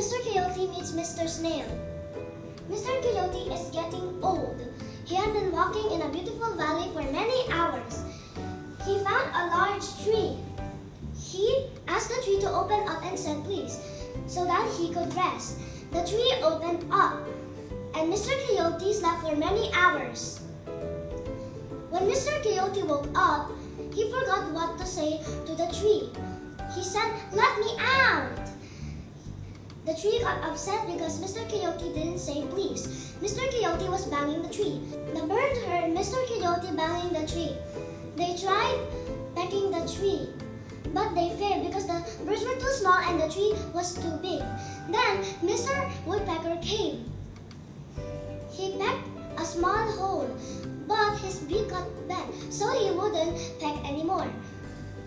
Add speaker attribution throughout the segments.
Speaker 1: Mr. Coyote meets Mr. Snail. Mr. Coyote is getting old. He had been walking in a beautiful valley for many hours. He found a large tree. He asked the tree to open up and said please, so that he could rest. The tree opened up, and Mr. Coyote slept for many hours. When Mr. Coyote woke up, he forgot what to say to the tree. He said, "Let me out!" The tree got upset because Mr. Coyote didn't say please. Mr. Coyote was banging the tree. The birds heard Mr. Coyote banging the tree. They tried pecking the tree, but they failed because the birds were too small and the tree was too big. Then Mr. Woodpecker came. He pecked a small hole, but his beak got bent, so he wouldn't peck anymore.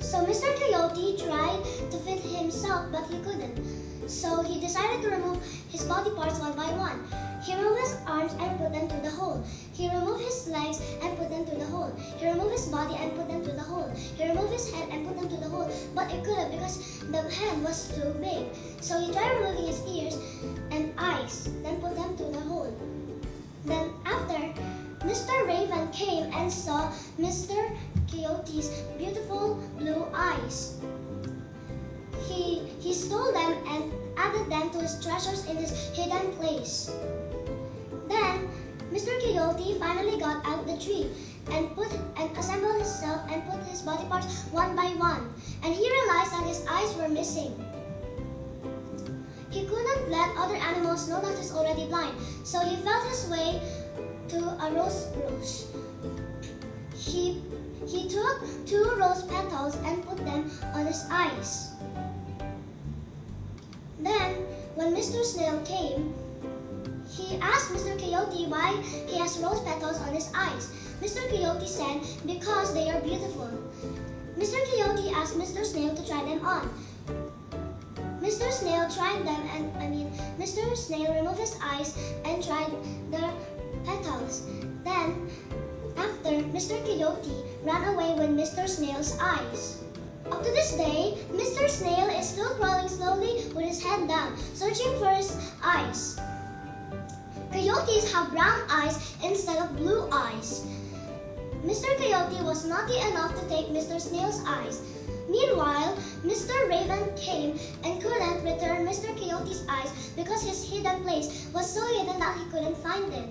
Speaker 1: So Mr. Coyote tried to feed himself, but he couldn't. So he decided to remove his body parts one by one. He removed his arms and put them through the hole. He removed his legs and put them through the hole. He removed his body and put them through the hole. He removed his head and put them through the hole. But it couldn't because the head was too big. So he tried removing his ears and eyes, then put them through the hole. Then after, Mr. Raven came and saw Mr. Coyote's beautiful blue eyes. He stole them and added them to his treasures in his hidden place. Then Mr. Coyote finally got out the tree and assembled himself and put his body parts one by one. And he realized that his eyes were missing. He couldn't let other animals know that he's already blind, so he felt his way to a rose bush. He took 2 rose petals and put them on his eyes. Then, when Mr. Snail came, he asked Mr. Coyote why he has rose petals on his eyes. Mr. Coyote said, "Because they are beautiful." Mr. Coyote asked Mr. Snail to try them on. Mr. Snail tried them Mr. Snail removed his eyes and tried the petals. Then, after, Mr. Coyote ran away with Mr. Snail's eyes. Up to this day, Mr. Snail is still crawling slowly with his head down, searching for his eyes. Coyotes have brown eyes instead of blue eyes. Mr. Coyote was naughty enough to take Mr. Snail's eyes. Meanwhile, Mr. Raven came and couldn't return Mr. Coyote's eyes because his hidden place was so hidden that he couldn't find it.